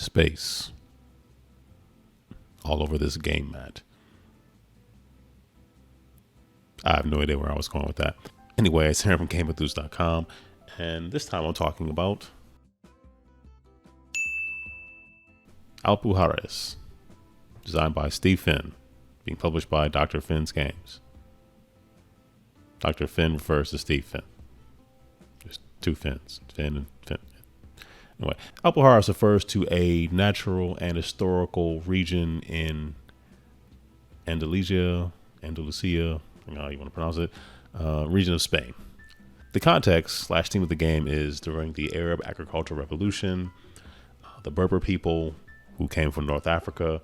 space all over this game mat. I have no idea where I was going with that. Anyway, it's here from GameEnthus.com, and this time I'm talking about Alpujarras, designed by Steve Finn, being published by Dr. Finn's Games. Dr. Finn refers to Steve Finn. There's two Finns, Finn and Finn. Anyway, Alpujarras refers to a natural and historical region in Andalusia, how you want to pronounce it, region of Spain. The context / theme of the game is during the Arab agricultural revolution. The Berber people who came from North Africa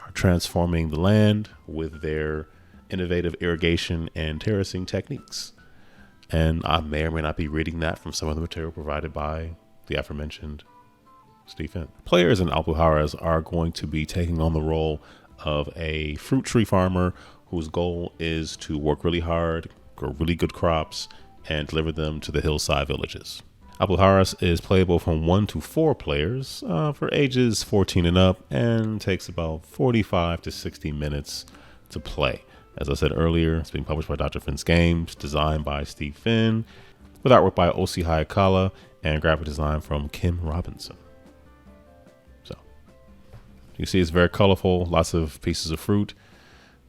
are transforming the land with their innovative irrigation and terracing techniques. And I may or may not be reading that from some of the material provided by the aforementioned Steve Finn. Players in Alpujarras are going to be taking on the role of a fruit tree farmer whose goal is to work really hard, grow really good crops, and deliver them to the hillside villages. Alpujarras is playable from 1 to 4 players for ages 14 and up, and takes about 45 to 60 minutes to play. As I said earlier, it's being published by Dr. Finn's Games, designed by Steve Finn, with artwork by Ossi Hiekkala and graphic design from Kim Robinson. So you see it's very colorful, lots of pieces of fruit.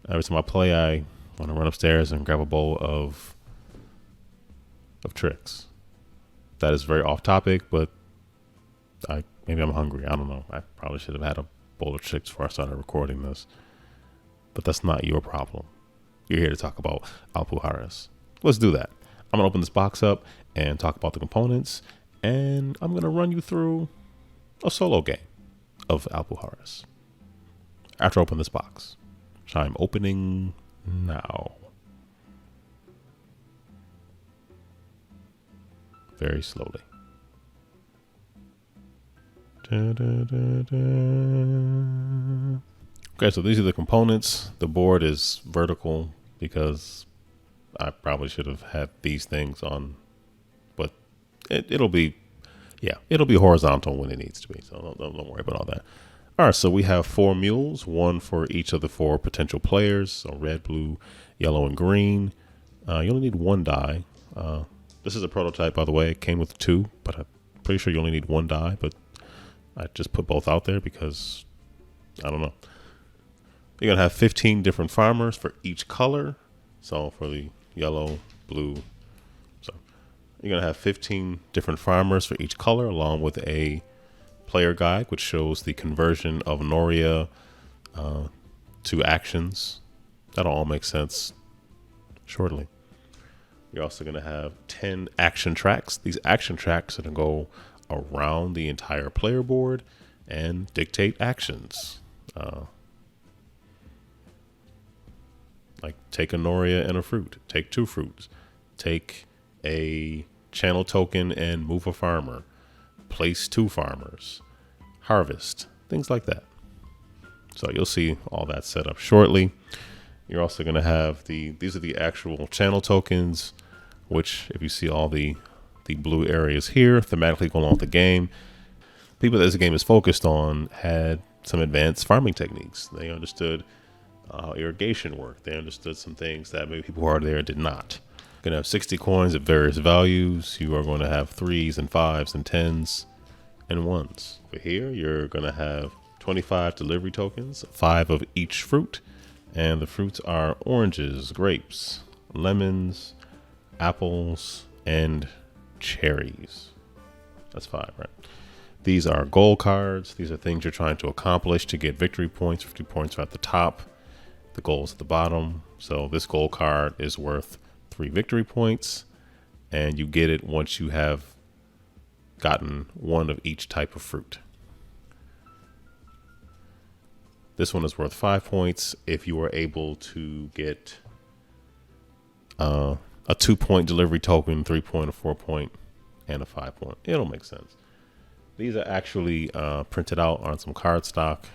Every time I play, I want to run upstairs and grab a bowl of tricks. That is very off topic, but maybe I'm hungry. I don't know. I probably should have had a bowl of tricks before I started recording this. But that's not your problem. You're here to talk about Alpujarras. Let's do that. I'm going to open this box up and talk about the components, and I'm going to run you through a solo game of Alpujarras after I open this box, which I'm opening now. Very slowly. Da, da, da, da. Okay, so these are the components. The board is vertical because I probably should have had these things on, but it'll be horizontal when it needs to be. So don't worry about all that. All right, so we have 4 mules, 1 for each of the 4 potential players. So red, blue, yellow, and green. You only need 1 die. This is a prototype, by the way. It came with 2, but I'm pretty sure you only need 1 die. But I just put both out there because I don't know. You're going to have 15 different farmers for each color. So for the yellow, blue. So you're going to have 15 different farmers for each color, along with a player guide, which shows the conversion of Noria to actions. That'll all make sense shortly. You're also going to have 10 action tracks. These action tracks are going to go around the entire player board and dictate actions. Like take a Noria and a fruit, take 2 fruits, take a channel token and move a farmer, place 2 farmers, harvest, things like that. So you'll see all that set up shortly. You're also going to have these are the actual channel tokens, which if you see all the blue areas here, thematically going on with the game. People that this game is focused on had some advanced farming techniques. They understood irrigation work. They understood some things that maybe people who are there did not. You're going to have 60 coins at various values. You are going to have 3s and 5s and 10s and 1s. Over here, you're going to have 25 delivery tokens, 5 of each fruit. And the fruits are oranges, grapes, lemons, apples, and cherries. That's 5, right? These are goal cards. These are things you're trying to accomplish to get victory points. 50 points are at the top. The goal's at the bottom. So this goal card is worth 3 victory points, and you get it once you have gotten 1 of each type of fruit. This one is worth 5 points if you are able to get a 2-point delivery token, 3-point, a 4-point, and a 5-point. It'll make sense. These are actually printed out on some cardstock.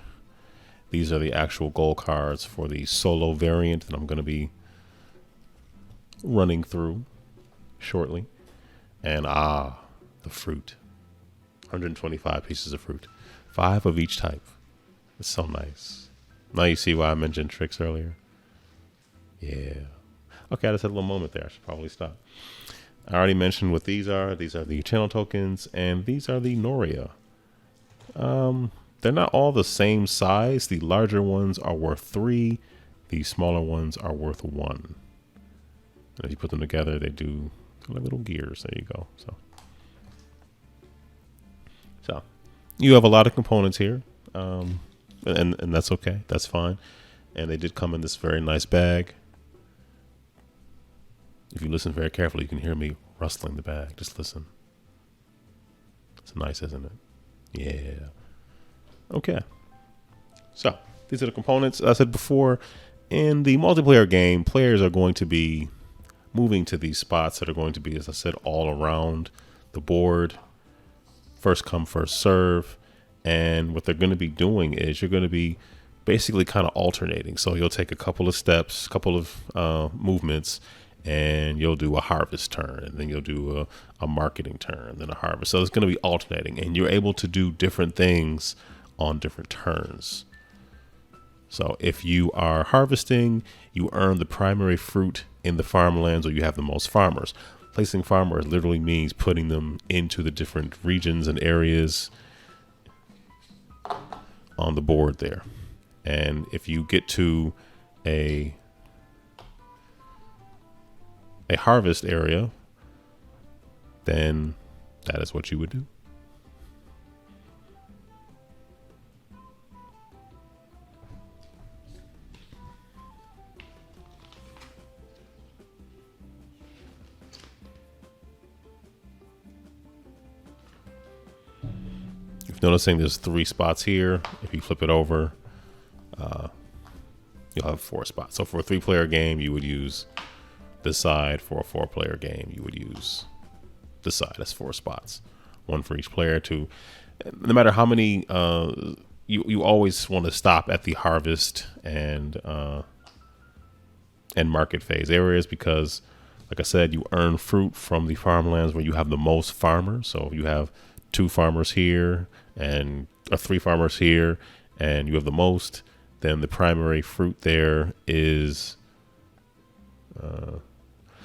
These are the actual goal cards for the solo variant that I'm going to be running through shortly. And the fruit. 125 pieces of fruit. 5 of each type. It's so nice. Now you see why I mentioned tricks earlier. Yeah. Okay, I just had a little moment there. I should probably stop. I already mentioned what these are. These are the channel tokens, and these are the Noria. They're not all the same size. The larger ones are worth 3. The smaller ones are worth 1. And if you put them together, they do like little gears. There you go. So you have a lot of components here, and that's okay. That's fine. And they did come in this very nice bag. If you listen very carefully, you can hear me rustling the bag. Just listen. It's nice, isn't it? Yeah. Okay. So these are the components. As I said before, in the multiplayer game, players are going to be moving to these spots that are going to be, as I said, all around the board. First come, first serve. And what they're going to be doing is you're going to be basically kind of alternating. So you'll take a couple of steps, couple of movements, and you'll do a harvest turn, and then you'll do a marketing turn, then a harvest. So it's going to be alternating, and you're able to do different things on different turns. So if you are harvesting, you earn the primary fruit in the farmlands, or you have the most farmers. Placing farmers literally means putting them into the different regions and areas on the board there. And if you get to a harvest area, then that is what you would do. If you're noticing, there's 3 spots here. If you flip it over, you'll have 4 spots. So for a 3-player game, you would use this side. For a 4-player game, you would use this side. That's 4 spots, 1 for each player. No matter how many, you always want to stop at the harvest and market phase areas, because, like I said, you earn fruit from the farmlands where you have the most farmers. So if you have 2 farmers here or 3 farmers here, and you have the most, then the primary fruit there is. The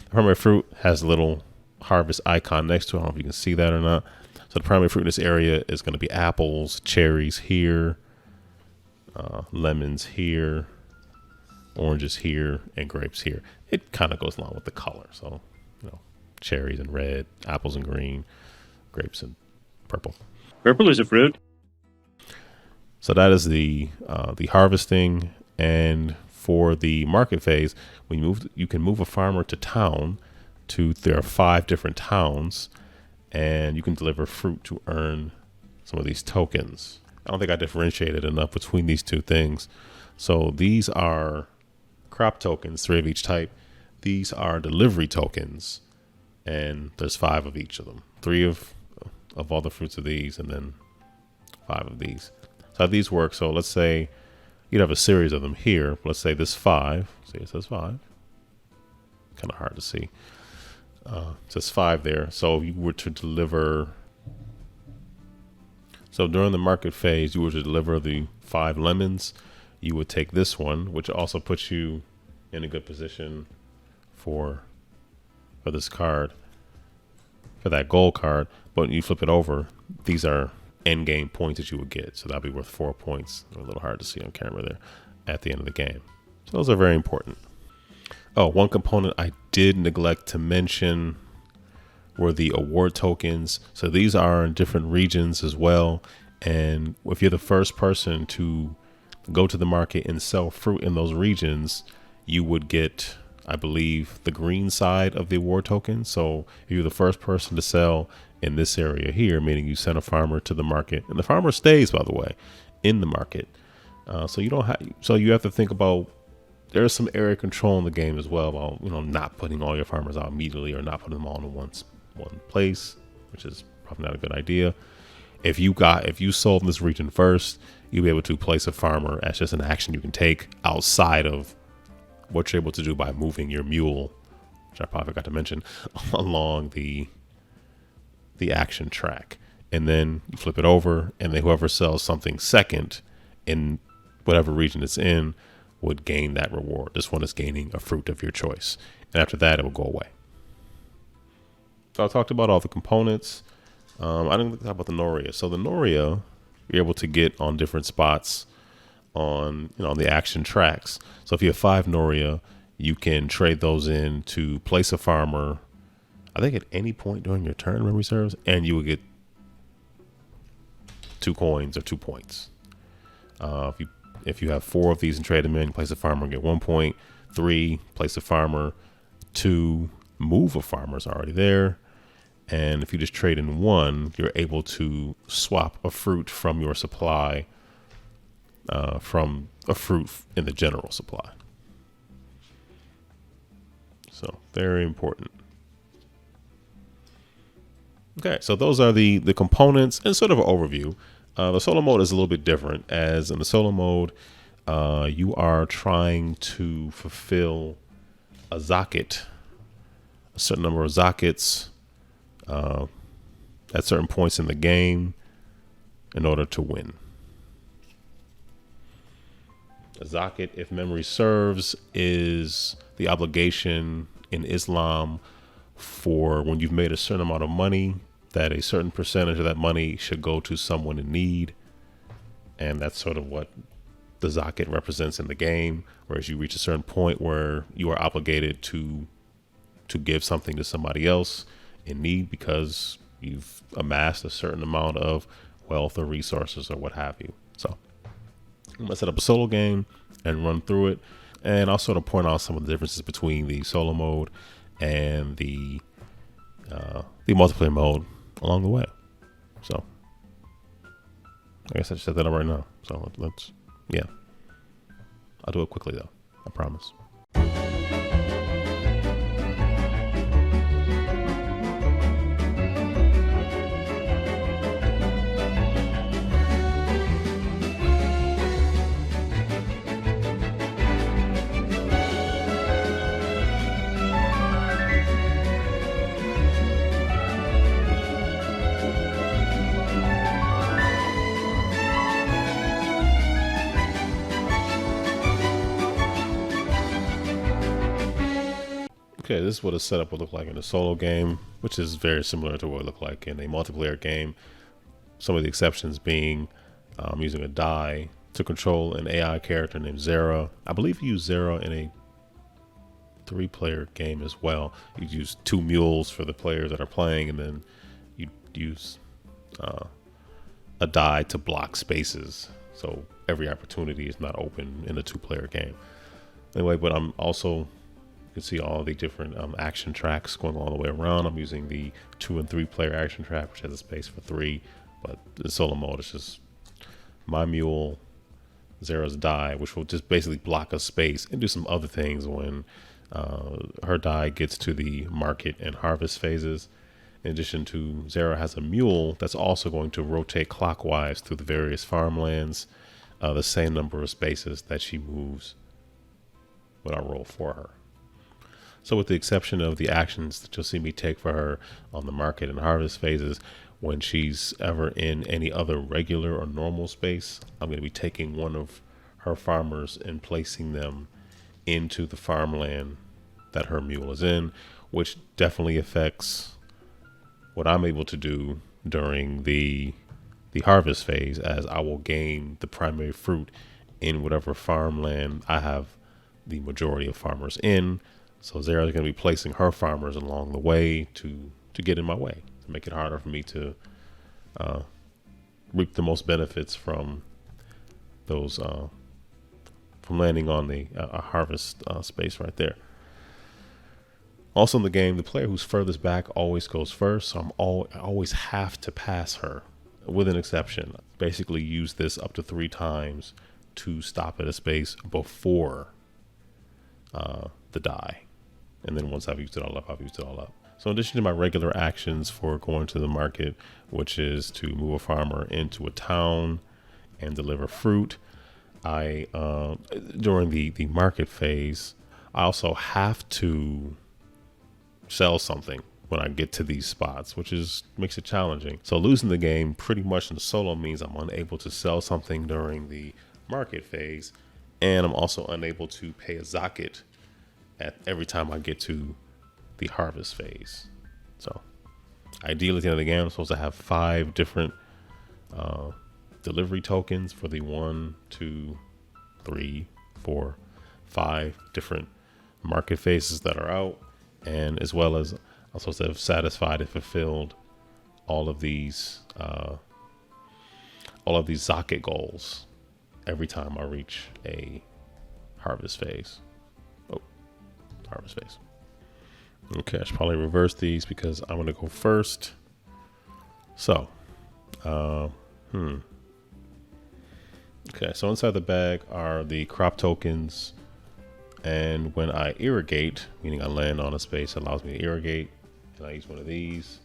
primary fruit has a little harvest icon next to it. I don't know if you can see that or not. So the primary fruit in this area is going to be apples, cherries here, lemons here, oranges here, and grapes here. It kind of goes along with the color. So, cherries in red, apples in green, grapes in purple. Purple is a fruit. So that is the harvesting. And for the market phase, when you can move a farmer to town. There are 5 different towns, and you can deliver fruit to earn some of these tokens. I don't think I differentiated enough between these 2 things. So these are crop tokens, 3 of each type. These are delivery tokens, and there's 5 of each of them. 3 of all the fruits of these, and then 5 of these. So how these work, so let's say you'd have a series of them here. Let's say this 5. See, it says 5. Kind of hard to see. It says 5 there. So if you were to deliver, so during the market phase, you were to deliver the 5 lemons, you would take this one, which also puts you in a good position for this card, for that gold card. But when you flip it over, these are end game points that you would get. So that'll be worth 4 points. A little hard to see on camera there at the end of the game. So those are very important. Oh, one component I did neglect to mention were the award tokens. So these are in different regions as well. And if you're the first person to go to the market and sell fruit in those regions, you would get, I believe, the green side of the award token. So if you're the first person to sell in this area here, meaning you send a farmer to the market, and the farmer stays, by the way, in the market. So you have to think about, there's some area control in the game as well about, not putting all your farmers out immediately, or not putting them all in one place, which is probably not a good idea. If you sold in this region first, you'll be able to place a farmer as just an action you can take outside of what you're able to do by moving your mule, which I probably forgot to mention, along the action track. and then you flip it over, and then whoever sells something second in whatever region it's in would gain that reward. This one is gaining a fruit of your choice, and after that, it will go away. So I talked about all the components. I didn't talk about the Noria. So the Noria, you're able to get on different spots on the action tracks. So if you have 5 Noria, you can trade those in to place a farmer, I think at any point during your turn, memory serves, and you will get 2 coins or 2 points. If you have 4 of these and trade them in, place a farmer and get 1 point. 3, place a farmer. 2, move a farmer is already there. And if you just trade in 1, you're able to swap a fruit from your supply from a fruit in the general supply. So very important. Okay, so those are the components and sort of an overview. The solo mode is a little bit different, as in the solo mode, you are trying to fulfill a zaket, a certain number of zakets at certain points in the game in order to win. A zakat, if memory serves, is the obligation in Islam for when you've made a certain amount of money, that a certain percentage of that money should go to someone in need. And that's sort of what the zakat represents in the game. Whereas you reach a certain point where you are obligated to give something to somebody else in need because you've amassed a certain amount of wealth or resources or what have you. So I'm gonna set up a solo game and run through it, and I'll sort of point out some of the differences between the solo mode and the multiplayer mode along the way. So I guess I should set that up right now. So let's I'll do it quickly though, I promise. Okay, this is what a setup would look like in a solo game, which is very similar to what it looked like in a multiplayer game. Some of the exceptions being using a die to control an AI character named Zera. I believe you use Zera in a 3-player game as well. You use 2 mules for the players that are playing, and then you use a die to block spaces, so every opportunity is not open in a 2-player game. Anyway, but I'm also, you can see all the different action tracks going all the way around. I'm using the 2 and 3-player action track, which has a space for 3, but the solo mode is just my mule, Zera's die, which will just basically block a space and do some other things when her die gets to the market and harvest phases. In addition to, Zera has a mule that's also going to rotate clockwise through the various farmlands, the same number of spaces that she moves when I roll for her. So with the exception of the actions that you'll see me take for her on the market and harvest phases, when she's ever in any other regular or normal space, I'm going to be taking one of her farmers and placing them into the farmland that her mule is in, which definitely affects what I'm able to do during the harvest phase, as I will gain the primary fruit in whatever farmland I have the majority of farmers in. So Zera is going to be placing her farmers along the way to get in my way, to make it harder for me to reap the most benefits from those from landing on the harvest space right there. Also in the game, the player who's furthest back always goes first, so I always have to pass her, with an exception. Basically use this up to 3 times to stop at a space before the die. And then once I've used it all up, I've used it all up. So in addition to my regular actions for going to the market, which is to move a farmer into a town and deliver fruit, I during the market phase, I also have to sell something when I get to these spots, which makes it challenging. So losing the game pretty much in solo means I'm unable to sell something during the market phase, and I'm also unable to pay a zakat at every time I get to the harvest phase. So ideally at the end of the game, I'm supposed to have 5 different delivery tokens for the 1, 2, 3, 4, 5 different market phases that are out, and as well as I'm supposed to have satisfied and fulfilled all of these zakat goals every time I reach a harvest phase. Oh, harvest phase. Okay, I should probably reverse these because I'm going to go first. So, okay, so inside the bag are the crop tokens. And when I irrigate, meaning I land on a space that allows me to irrigate, and I use one of these,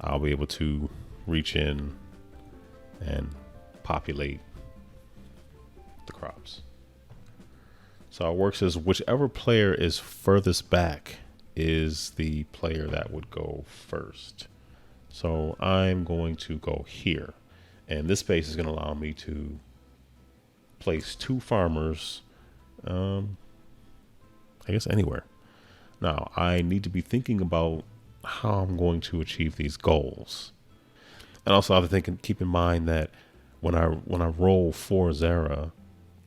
I'll be able to reach in and populate the crops. So how it works is whichever player is furthest back is the player that would go first. So I'm going to go here, and this space is going to allow me to place 2 farmers, I guess anywhere. Now I need to be thinking about how I'm going to achieve these goals, and also I have to keep in mind that when I roll for Zara,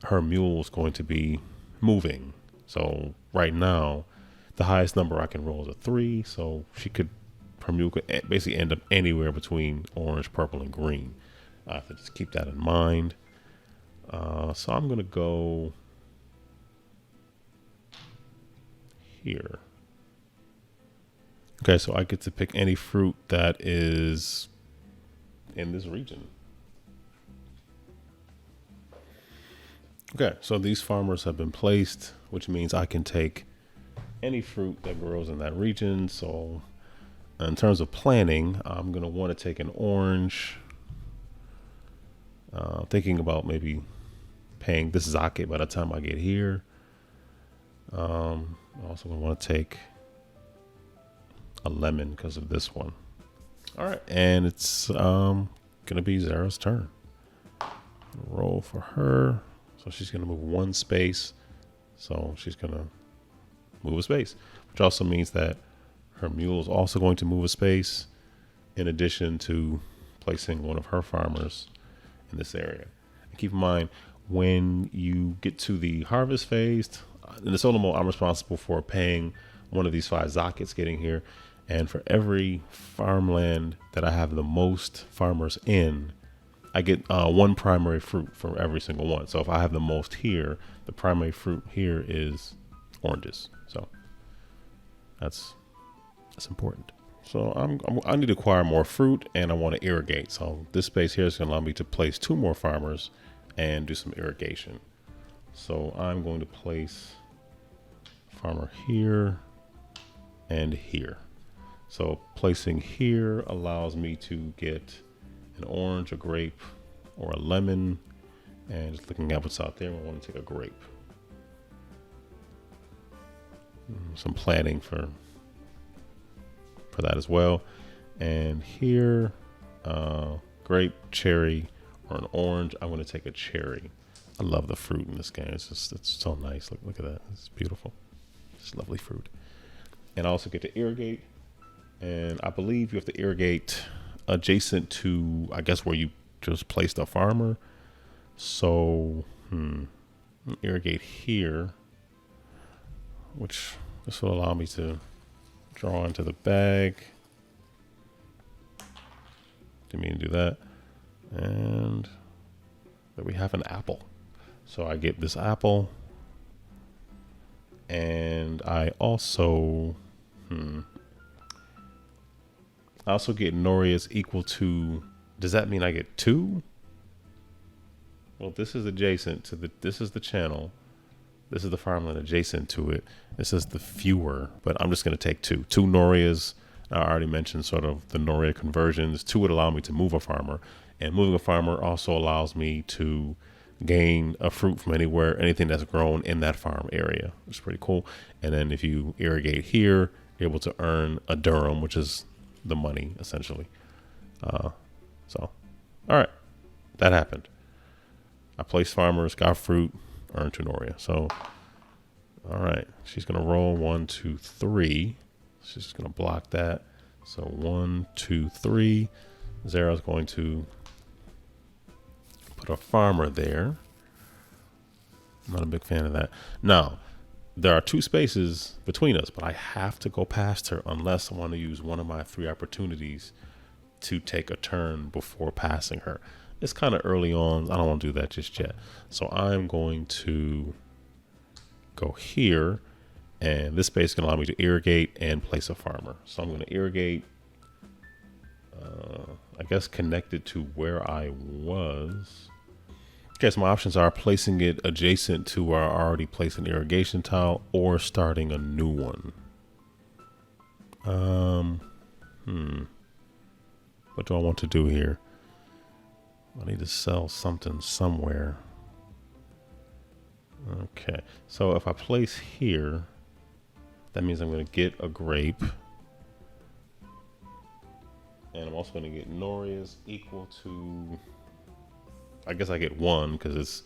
her mule is going to be moving. So right now, the highest number I can roll is a 3. So her mule could basically end up anywhere between orange, purple, and green. I have to just keep that in mind. So I'm going to go here. Okay, so I get to pick any fruit that is in this region. Okay, so these farmers have been placed, which means I can take any fruit that grows in that region. So in terms of planning, I'm going to want to take an orange, thinking about maybe paying this zakat by the time I get here. I'm also going to want to take a lemon because of this one. All right, and it's going to be Zara's turn. Roll for her. So she's going to move 1 space. So she's going to move a space, which also means that her mule is also going to move a space in addition to placing one of her farmers in this area. And keep in mind, when you get to the harvest phase, in the solo mode, I'm responsible for paying one of these 5 zakats getting here. And for every farmland that I have the most farmers in, I get 1 primary fruit for every single one. So if I have the most here, the primary fruit here is oranges. So that's important. So I need to acquire more fruit, and I want to irrigate. So this space here is going to allow me to place 2 more farmers and do some irrigation. So I'm going to place a farmer here and here. So placing here allows me to get an orange, a grape, or a lemon. And just looking at what's out there, I want to take a grape. Some planning for that as well. And here, grape, cherry, or an orange. I'm going to take a cherry. I love the fruit in this game. It's so nice. Look at that. It's beautiful. It's lovely fruit. And I also get to irrigate. And I believe you have to irrigate adjacent to, I guess, where you just placed a farmer. So, irrigate here, which this will allow me to draw into the bag. Didn't mean to do that. And there we have an apple. So I get this apple. And I also, get Norias equal to, does that mean I get 2? Well, this is adjacent to this is the channel. This is the farmland adjacent to it. This is the fewer, but I'm just going to take 2. 2 Norias. I already mentioned sort of the Noria conversions. 2 would allow me to move a farmer, and moving a farmer also allows me to gain a fruit from anything that's grown in that farm area, which is pretty cool. And then if you irrigate here you're able to earn a dirham, which is the money essentially. So, all right, that happened. I placed farmers, got fruit, earned 2 Noria. So, all right, she's gonna roll 1, 2, 3. She's gonna block that. So 1, 2, 3. Zara's going to put a farmer there. I'm not a big fan of that. Now, there are 2 spaces between us, but I have to go past her unless I want to use one of my 3 opportunities to take a turn before passing her. It's kind of early on. I don't want to do that just yet. So I'm going to go here, and this space can allow me to irrigate and place a farmer. So I'm going to irrigate, I guess connected to where I was. Okay, so my options are placing it adjacent to where I already placed an irrigation tile or starting a new one. What do I want to do here? I need to sell something somewhere. Okay, so if I place here, that means I'm going to get a grape. And I'm also going to get Norias equal to, I guess I get 1 because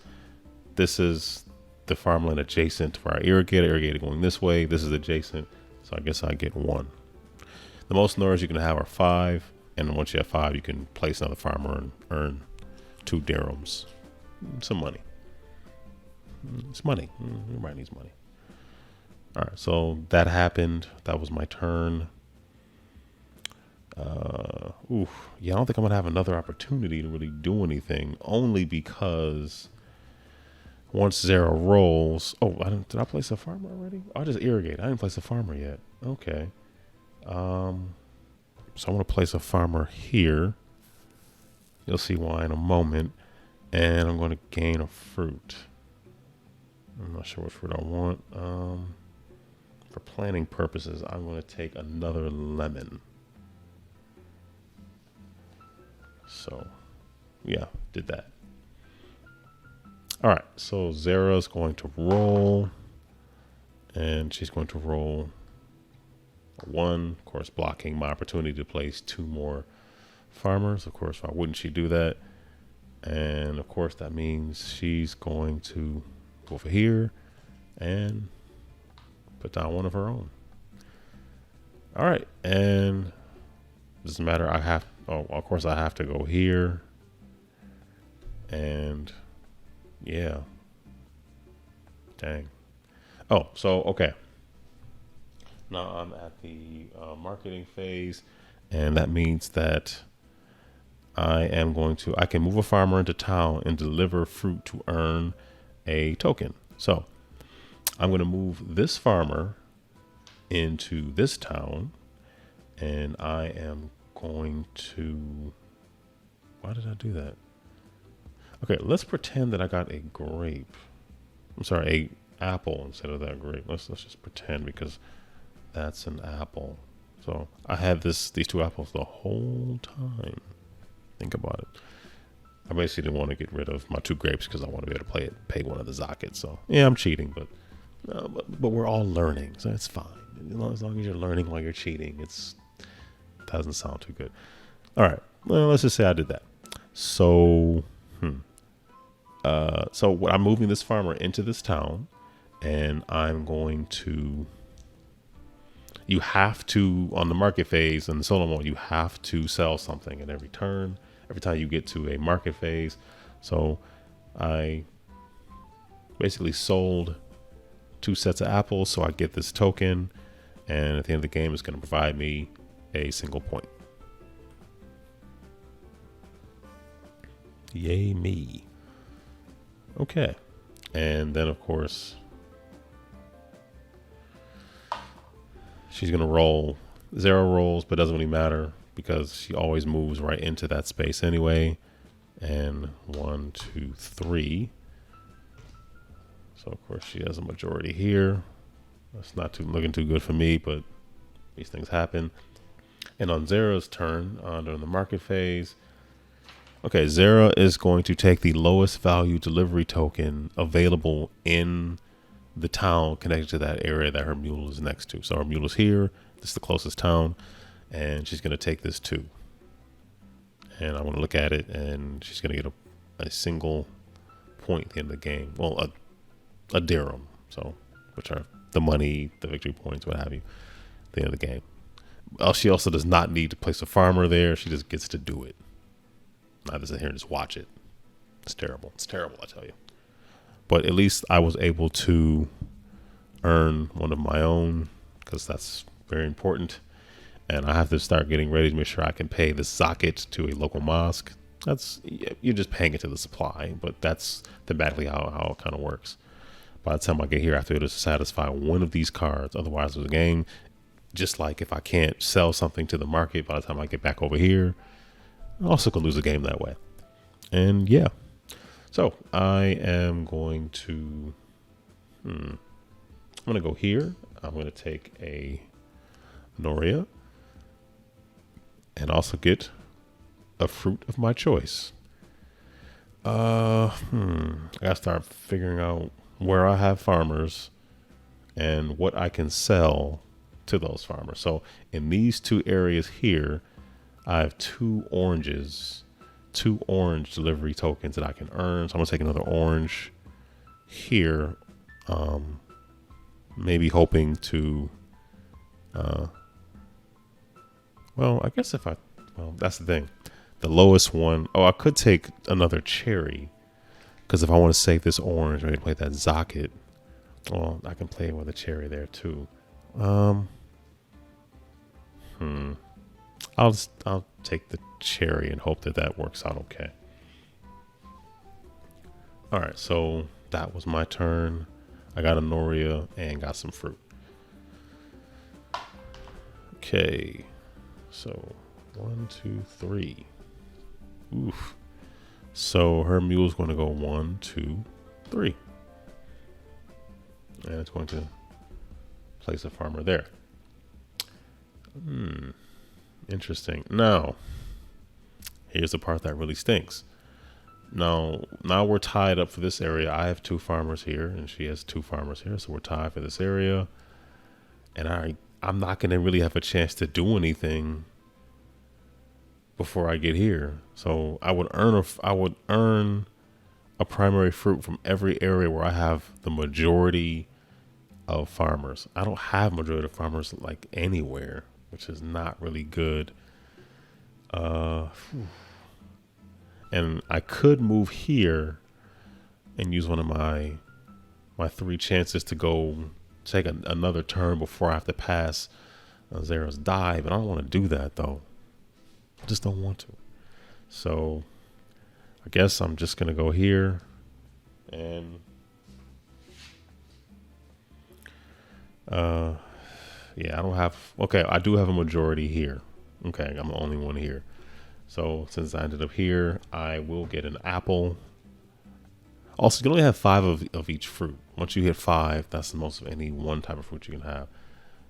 this is the farmland adjacent to where I irrigated going this way. This is adjacent, so I guess I get 1. The most Norias you can have are 5, and once you have 5, you can place another farmer and earn 2 dirhams. Some money. It's money. Everybody needs money. All right, so that happened. That was my turn. Yeah, I don't think I'm gonna have another opportunity to really do anything, only because once Zara rolls, did I place a farmer already? I just irrigate. I didn't place a farmer yet. Okay. So I'm gonna place a farmer here. You'll see why in a moment. And I'm gonna gain a fruit. I'm not sure what fruit I want. For planning purposes, I'm gonna take another lemon. So, yeah, did that. All right, so Zara's going to roll, and she's going to roll a 1, of course, blocking my opportunity to place 2 more farmers. Of course, why wouldn't she do that? And of course, that means she's going to go over here and put down 1 of her own. All right, and doesn't matter. Of course, I have to go here. And yeah. Dang. Oh, so, okay. Now I'm at the marketing phase, and that means that I can move a farmer into town and deliver fruit to earn a token. So I'm going to move this farmer into this town, and I am going to, why did I do that? Okay, let's pretend that I got a grape. I'm sorry, a apple instead of that grape. Let's just pretend, because that's an apple. So I had these 2 apples the whole time. Think about it. I basically didn't want to get rid of my 2 grapes because I want to be able to pay one of the zakat. So yeah, I'm cheating, but we're all learning, so it's fine. As long as you're learning while you're cheating, it doesn't sound too good. All right, well, let's just say I did that. So, so I'm moving this farmer into this town, and I'm going to. You have to, on the market phase and the solo mode, you have to sell something at every turn, every time you get to a market phase. So I basically sold 2 sets of apples, so I get this token, and at the end of the game, it's going to provide me a single point. Yay me. Okay. And then, of course, she's going to roll. 0 rolls, but doesn't really matter because she always moves right into that space anyway. And 1, 2, 3. So, of course, she has a majority here. That's not looking too good for me, but these things happen. And on Zara's turn, during the market phase, okay, Zara is going to take the lowest value delivery token available in the town connected to that area that her mule is next to. So her mule is here. This is the closest town, and she's going to take this too. And I want to look at it, and she's going to get a single point at the end of the game. Well, a dirham. So, which are the money, the victory points, what have you, at the end of the game. She also does not need to place a farmer there. She just gets to do it. Not to sit here and just watch it. It's terrible. It's terrible, I tell you. But at least I was able to earn one of my own, because that's very important. And I have to start getting ready to make sure I can pay the zakat to a local mosque. You're just paying it to the supply, but that's thematically how it kind of works. By the time I get here, I have to be able to satisfy one of these cards. Otherwise, the game, just like if I can't sell something to the market by the time I get back over here, I also could lose a game that way. And yeah, so I am going to, I'm going to go here. I'm going to take a Noria and also get a fruit of my choice. I gotta start figuring out where I have farmers and what I can sell to those farmers. So in these two areas here, I have 2 orange delivery tokens that I can earn. So I'm gonna take another orange here, maybe hoping to, well, I guess that's the thing. The lowest one, I could take another cherry, because if I want to save this orange, I can play that zakat. Well, I can play with a cherry there too. I'll take the cherry and hope that works out okay. All right, so that was my turn. I got a Noria and got some fruit. Okay, so 1, 2, 3. Oof. So her mule's going to go 1, 2, 3. And it's going to place a farmer there. Interesting. Now, here's the part that really stinks. Now we're tied up for this area. I have 2 farmers here, and she has 2 farmers here. So we're tied for this area. And I'm not going to really have a chance to do anything before I get here. So I would earn a primary fruit from every area where I have the majority of farmers. I don't have majority of farmers like anywhere, which is not really good. And I could move here and use one of my 3 chances to go take another turn before I have to pass Zara's die, but I don't want to do that though. I just don't want to. So I guess I'm just going to go here and I do have a majority here. Okay, I'm the only one here. So since I ended up here, I will get an apple. Also, you can only have 5 of each fruit. Once you hit 5, that's the most of any one type of fruit you can have.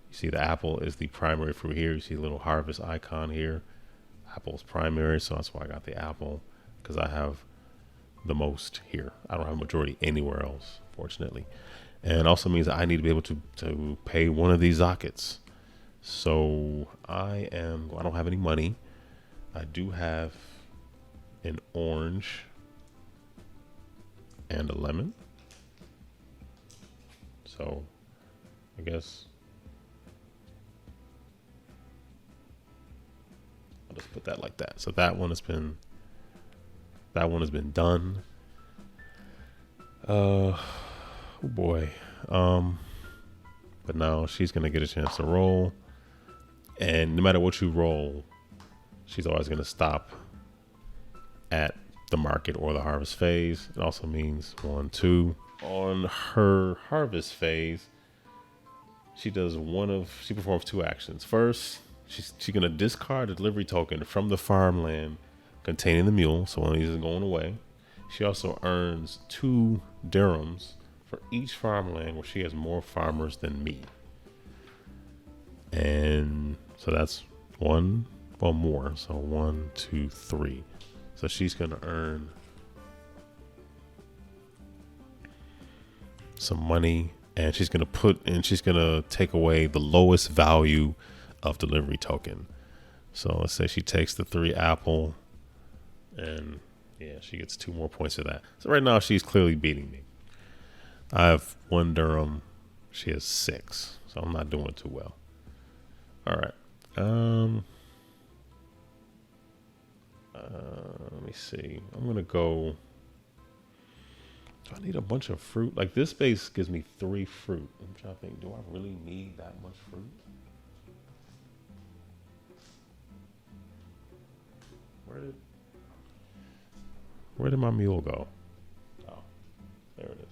You see the apple is the primary fruit here. You see the little harvest icon here. Apple's primary, so that's why I got the apple, because I have the most here. I don't have a majority anywhere else, fortunately. And it also means that I need to be able to pay one of these zakats. So I don't have any money. I do have an orange and a lemon. So I guess I'll just put that like that. So that one has been done. Oh boy. But now she's gonna get a chance to roll. And no matter what you roll, she's always gonna stop at the market or the harvest phase. It also means 1, 2. On her harvest phase, she performs 2 actions. First, she's gonna discard a delivery token from the farmland containing the mule, so one of these is going away. She also earns 2 dirhams for each farmland where she has more farmers than me. And so that's more. So 1, 2, 3. So she's gonna earn some money and she's gonna take away the lowest value of delivery token. So let's say she takes the 3 apple, and yeah, she gets 2 more points for that. So right now she's clearly beating me. I have 1 dirham. She has 6, so I'm not doing too well. All right. Let me see. I'm gonna go. Do I need a bunch of fruit? Like this base gives me 3 fruit. I'm trying to think. Do I really need that much fruit? Where did my mule go? Oh, there it is.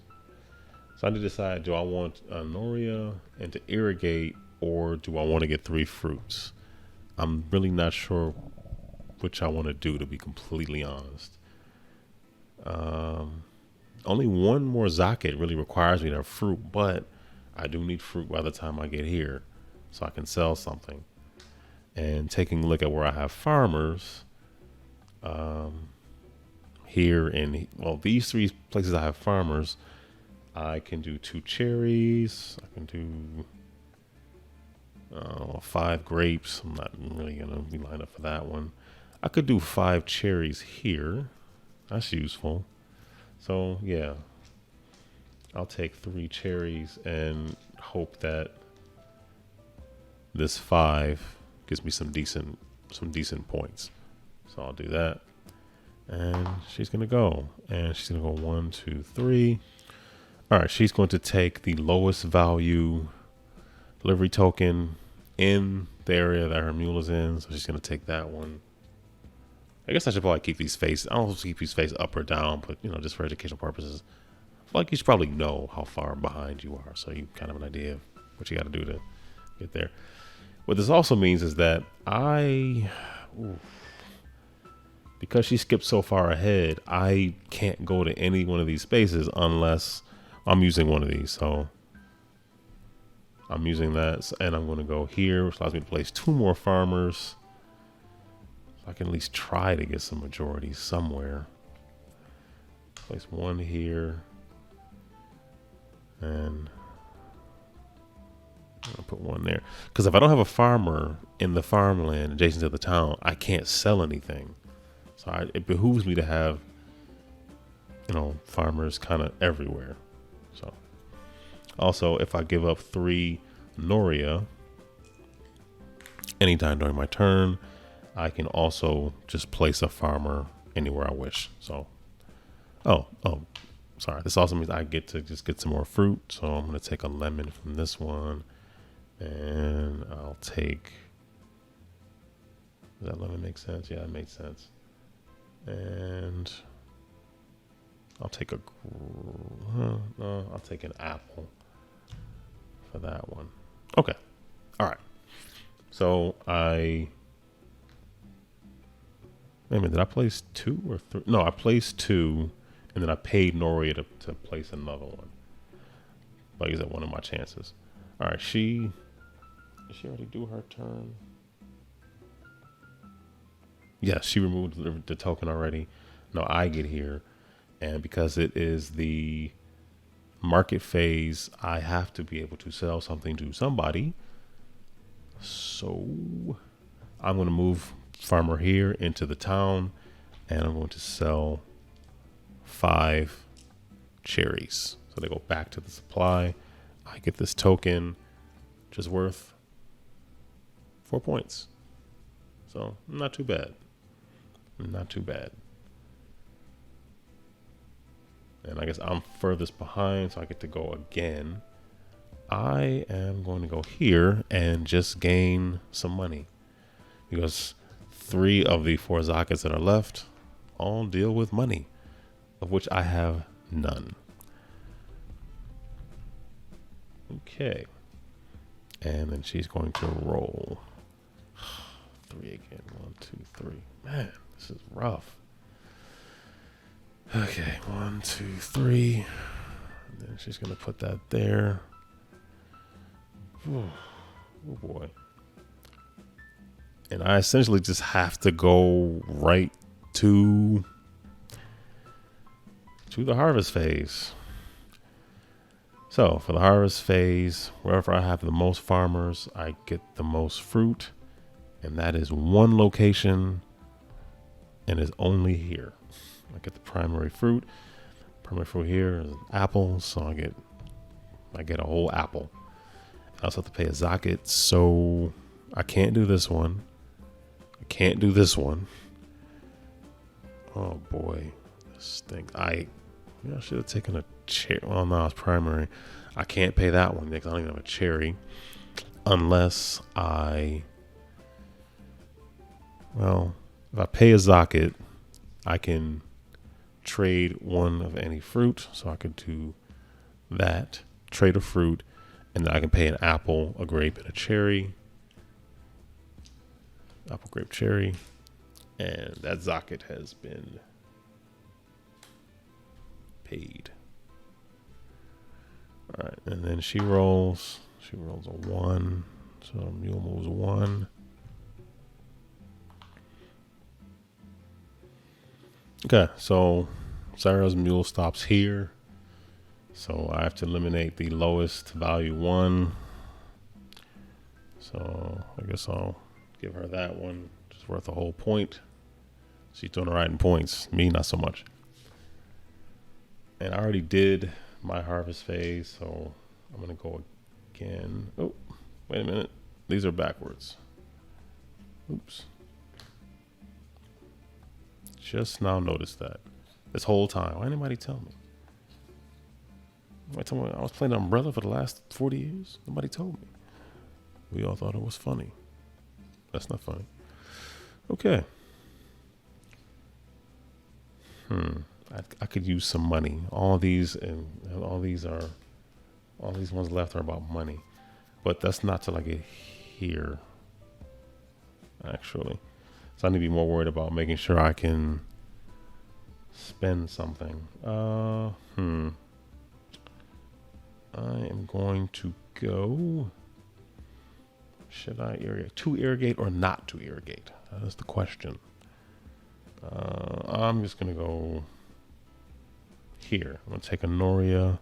So I need to decide, do I want Noria and to irrigate, or do I want to get 3 fruits? I'm really not sure which I want to do, to be completely honest. Only 1 more zakat really requires me to have fruit, but I do need fruit by the time I get here so I can sell something. And taking a look at where I have farmers, here in, well, these 3 places I have farmers, I can do 2 cherries. I can do 5 grapes. I'm not really going to be lined up for that one. I could do 5 cherries here. That's useful. So yeah, I'll take 3 cherries and hope that this 5 gives me some decent points. So I'll do that. And she's going to go. And she's going to go 1, 2, 3. All right, she's going to take the lowest value delivery token in the area that her mule is in. So she's going to take that one. I guess I should probably keep these face. I don't know if keep these face up or down, but just for educational purposes, I feel like you should probably know how far behind you are, so you kind of have an idea of what you got to do to get there. What this also means is that because she skipped so far ahead, I can't go to any one of these spaces unless I'm using one of these. So I'm using that, and I'm going to go here, which allows me to place 2 more farmers. So I can at least try to get some majorities somewhere. Place 1 here. And I'm going to put 1 there. Because if I don't have a farmer in the farmland adjacent to the town, I can't sell anything. So it behooves me to have, farmers kind of everywhere. So also, if I give up 3 Noria anytime during my turn, I can also just place a farmer anywhere I wish. So, sorry. This also means I get to just get some more fruit. So I'm going to take a lemon from this one, and I'll take. Does that lemon make sense? Yeah, it makes sense. And I'll take I'll take an apple for that one. Okay. All right. So Wait a minute, did I place 2 or 3? No, I placed 2, and then I paid Noria to place another one. Like, is that one of my chances? All right, did she already do her turn? Yes, she removed the token already. No, I get here, and because it is the market phase, I have to be able to sell something to somebody. So I'm going to move farmer here into the town, and I'm going to sell 5 cherries. So they go back to the supply. I get this token, which is worth 4 points. So not too bad. Not too bad. And I guess I'm furthest behind, so I get to go again. I am going to go here and just gain some money, because 3 of the 4 zakats that are left all deal with money, of which I have none. Okay. And then she's going to roll 3 again. 1, 2, 3. Man, this is rough. Okay, 1, 2, 3. And then she's going to put that there. Oh boy. And I essentially just have to go right to the harvest phase. So for the harvest phase, wherever I have the most farmers, I get the most fruit. And that is one location and is only here. I get the primary fruit. Primary fruit here is apples, so I get a whole apple. I also have to pay a zakat, so I can't do this one. I can't do this one. Oh boy, this stinks. I should have taken a cherry. Well, no, it's primary. I can't pay that one because I don't even have a cherry, unless if I pay a zakat, I can trade one of any fruit. So I could do that, trade a fruit, and then I can pay an apple, a grape, and a cherry. Apple, grape, cherry. And that zakat has been paid. All right, and then she rolls a 1. So mule moves 1. Okay, so Sarah's mule stops here. So I have to eliminate the lowest value 1. So I guess I'll give her that one. It's worth a whole point. She's doing the right in points. Me, not so much. And I already did my harvest phase, so I'm going to go again. Oh, wait a minute. These are backwards. Oops. Just now noticed that. This whole time. Why didn't anybody tell me? I was playing Umbrella for the last 40 years. Nobody told me. We all thought it was funny. That's not funny. Okay. I could use some money. All these ones left are about money, but that's not till I get here. Actually, so I need to be more worried about making sure I can spend something. I am going to go. Should I irrigate? To irrigate or not to irrigate? That is the question. I'm just going to go here. I'm going to take a Noria.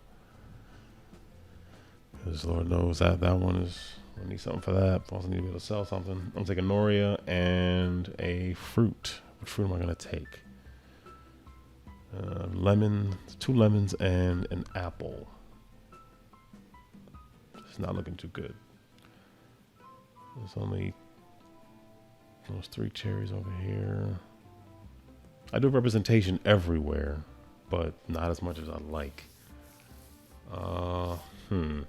Because Lord knows that one is, I need something for that. I also need to be able to sell something. I'm going to take a Noria and a fruit. What fruit am I going to take? Lemon, 2 lemons and an apple. It's not looking too good. There's only those 3 cherries over here. I do representation everywhere, but not as much as I like. What am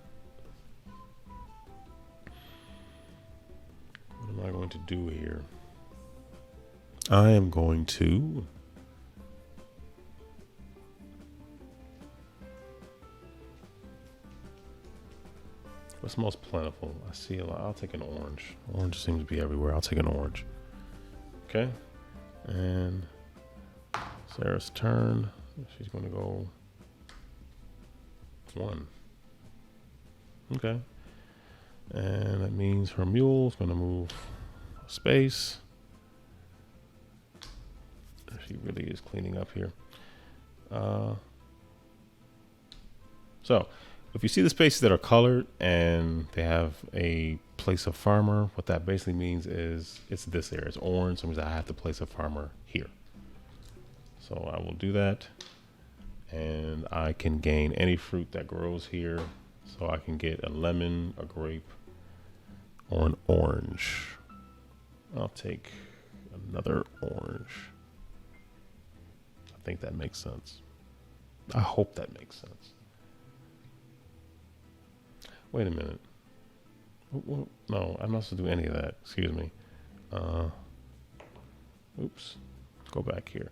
I going to do here? I am going to what's most plentiful? I see a lot. I'll take an orange. Orange seems to be everywhere. I'll take an orange. Okay. And Sarah's turn. She's going to go 1. Okay. And that means her mule is going to move a space. She really is cleaning up here. So if you see the spaces that are colored and they have a place a farmer, what that basically means is it's this area. It's orange, so it means I have to place a farmer here. So I will do that. And I can gain any fruit that grows here. So I can get a lemon, a grape, or an orange. I'll take another orange. I think that makes sense. I hope that makes sense. Wait a minute. No, I'm not supposed to do any of that. Excuse me. Oops. Go back here.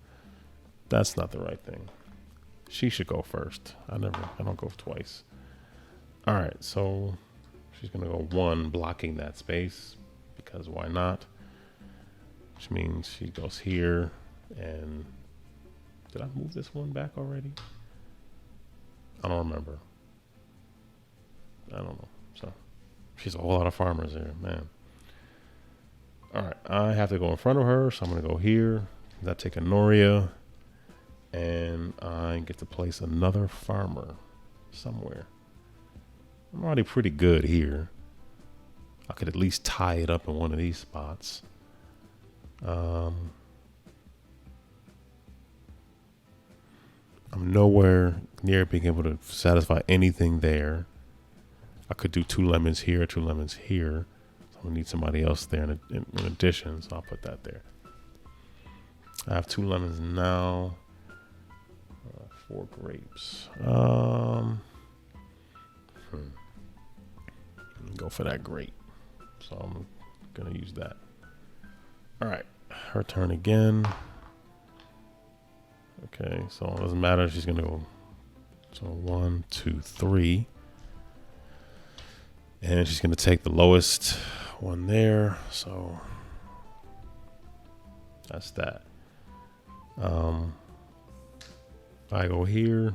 That's not the right thing. She should go first. I don't go twice. All right, so she's gonna go 1, blocking that space because why not? Which means she goes here. And did I move this one back already? I don't remember. I don't know. So she's a whole lot of farmers there, man. All right, I have to go in front of her, so I'm gonna go here. I take a Noria, and I get to place another farmer somewhere. I'm already pretty good here. I could at least tie it up in one of these spots. I'm nowhere near being able to satisfy anything there. I could do 2 lemons here, 2 lemons here. So I'm gonna need somebody else there in addition, so I'll put that there. I have 2 lemons now. 4 grapes. Go for that grape. So I'm gonna use that. All right, her turn again. Okay, so it doesn't matter. She's gonna go. So 1, 2, 3. And she's going to take the lowest one there. So that's that. I go here.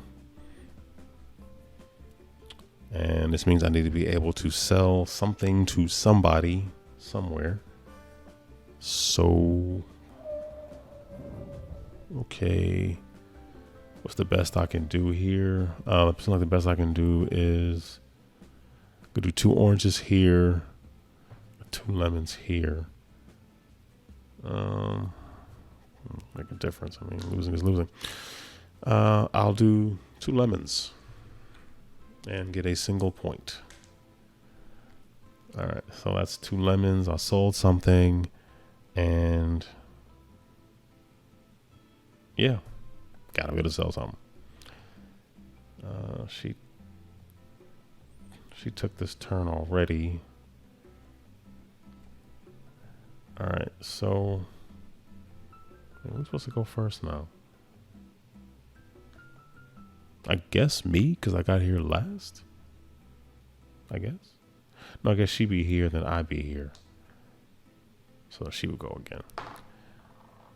And this means I need to be able to sell something to somebody somewhere. So, okay. What's the best I can do here? Something like the best I can do is go do 2 oranges here, 2 lemons here. Make a difference. I mean, losing is losing. I'll do 2 lemons and get a single point. All right, so that's 2 lemons. I sold something, and yeah, gotta be able to sell something. She took this turn already. All right, so who's supposed to go first now? I guess me, because I got here last. I guess. No, I guess she be here, then I be here. So she would go again.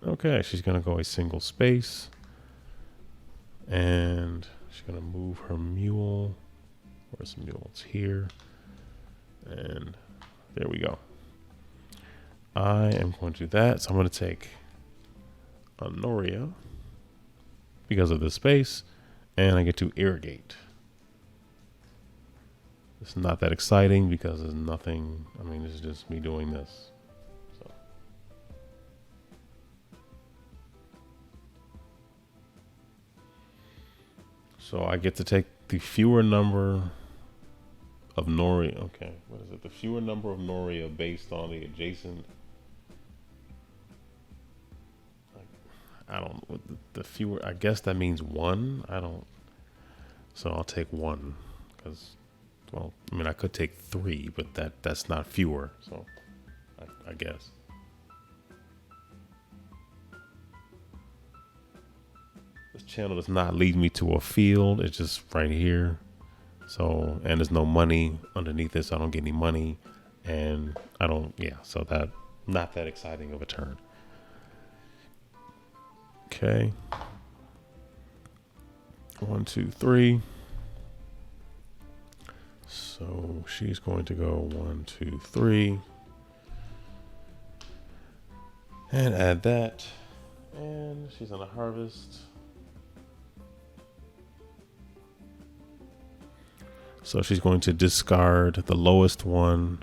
Okay, she's gonna go a single space. And she's gonna move her mule. Where's the mule? It's here. And there we go. I am going to do that. So I'm going to take a Noria because of the space, and I get to irrigate. It's not that exciting because there's nothing. I mean, it's just me doing this. So I get to take the fewer number of Noria. Okay, what is it? The fewer number of Noria based on the adjacent. I don't. The fewer. I guess that means 1. I don't. So I'll take 1 because, well, I mean, I could take 3, but that's not fewer. So I guess. This channel does not lead me to a field. It's just right here. So, and there's no money underneath this. So I don't get any money, and I don't. Yeah. So that not that exciting of a turn. Okay. 1, 2, 3. So she's going to go 1, 2, 3. And add that. And she's on a harvest. So she's going to discard the lowest one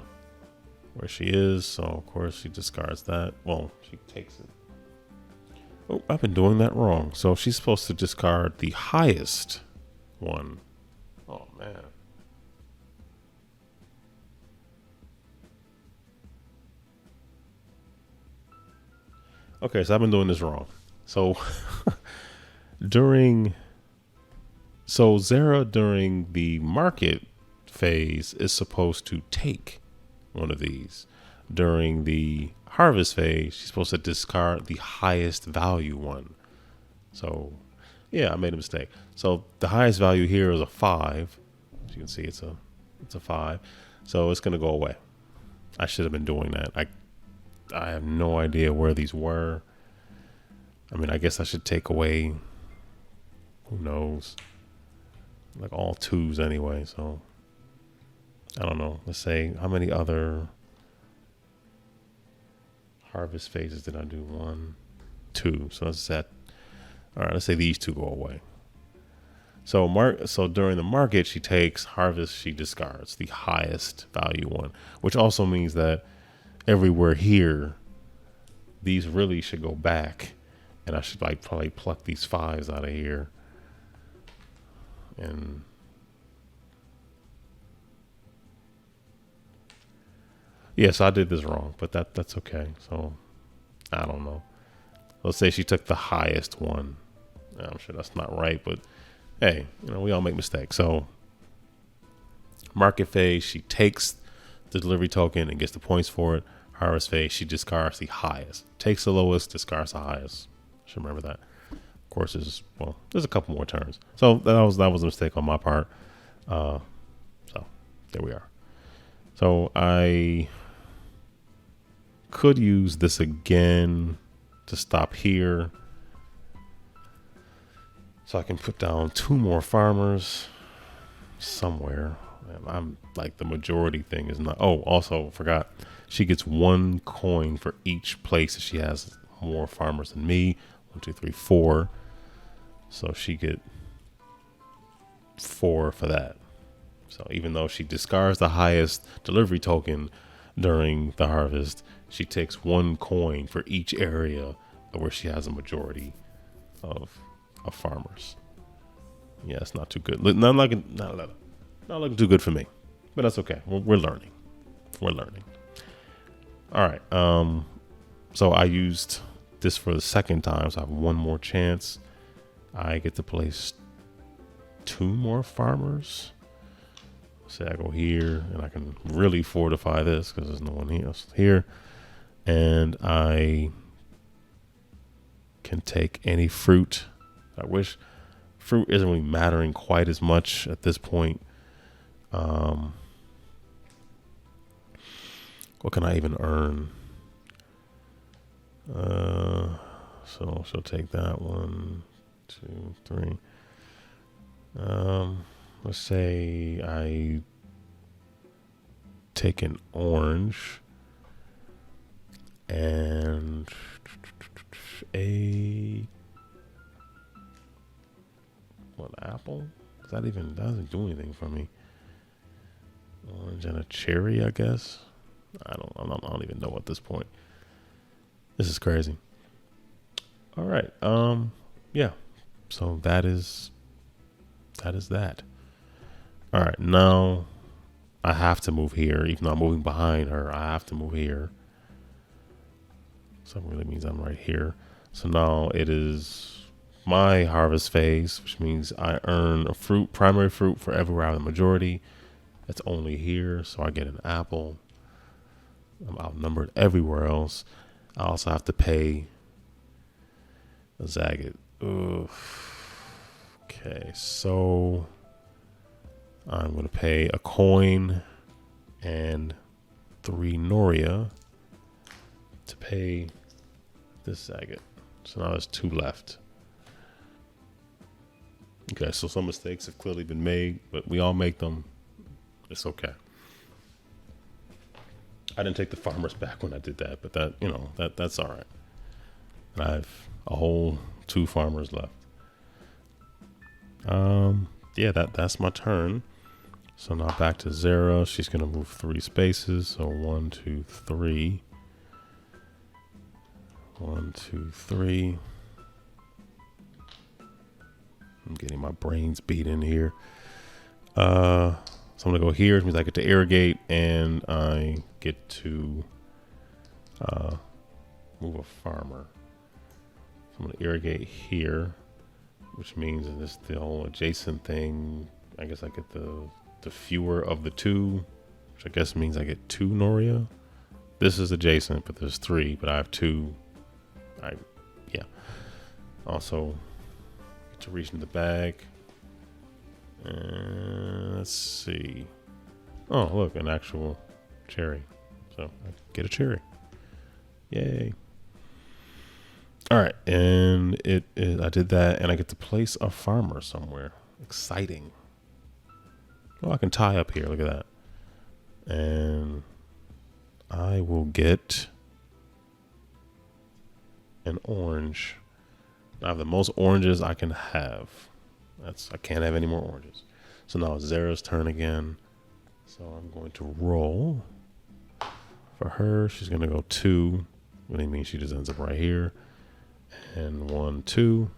where she is. So of course she discards that. Well, she takes it. Oh, I've been doing that wrong. So she's supposed to discard the highest one. Oh, man. Okay, so I've been doing this wrong. So Zara during the market phase is supposed to take one of these. During the harvest phase, she's supposed to discard the highest value one. So, yeah, I made a mistake. So the highest value here is a 5. As you can see, it's a 5. So it's gonna go away. I should have been doing that. I have no idea where these were. I mean, I guess I should take away. Who knows? Like all 2s anyway. So I don't know. Let's say how many other harvest phases did I do? 1, 2. So that's that. All right, let's say these 2 go away. So during the market, she takes harvest, she discards the highest value one, which also means that everywhere here, these really should go back, and I should like probably pluck these 5s out of here. And yes, I did this wrong, but that's okay. So I don't know. Let's say she took the highest one. I'm sure that's not right, but hey, we all make mistakes. So market phase, she takes the delivery token and gets the points for it. Harvest phase, she discards the highest. Takes the lowest, discards the highest. Should remember that. Of course, there's a couple more turns. So that was a mistake on my part. So there we are. So I could use this again to stop here. So I can put down 2 more farmers somewhere. And I'm like, the majority thing is not. Oh, also forgot. She gets 1 coin for each place that she has more farmers than me. 1, 2, 3, 4. So she get 4 for that. So even though she discards the highest delivery token during the harvest, she takes 1 coin for each area where she has a majority of farmers. Yeah, it's not too good. Not looking too good for me, but that's okay. We're learning. All right. So I used this for the second time, so I have 1 more chance. I get to place 2 more farmers. Say I go here, and I can really fortify this because there's no one else here. And I can take any fruit. I wish fruit isn't really mattering quite as much at this point. What can I even earn? So she'll take that 1, 2, 3. Let's say I take an orange and an apple. That doesn't do anything for me. Orange and a cherry, I guess. I don't even know at this point. This is crazy. All right. Yeah. So that is that. All right. Now I have to move here. Even though I'm moving behind her, I have to move here. So it really means I'm right here. So now it is my harvest phase, which means I earn a primary fruit for everywhere I have the majority. That's only here. So I get an apple. I'm outnumbered everywhere else. I also have to pay a Zagat. Okay, so I'm going to pay a coin and 3 Noria to pay this Zagat. So now there's 2 left. Okay, so some mistakes have clearly been made, but we all make them. It's okay. I didn't take the farmers back when I did that, but that's all right. And I have a whole 2 farmers left. Yeah, that's my turn. So now back to Zara. She's gonna move 3 spaces. So 1, 2, 3. 1, 2, 3. I'm getting my brains beat in here. So I'm gonna go here, which means I get to irrigate, and I get to move a farmer. So I'm gonna irrigate here, which means this the whole adjacent thing. I guess I get the fewer of the 2, which I guess means I get 2 Noria. This is adjacent, but there's 3, but I have 2. Yeah. Also get to reach in the bag. Let's see. Oh, look, an actual cherry. So I get a cherry. Yay. All right, and I did that, and I get to place a farmer somewhere. Exciting. Well, I can tie up here. Look at that. And I will get an orange. I have the most oranges I can have. I can't have any more oranges. So now it's Zara's turn again. So I'm going to roll. For her, she's going to go 2. What do you mean? She just ends up right here. And 1, 2.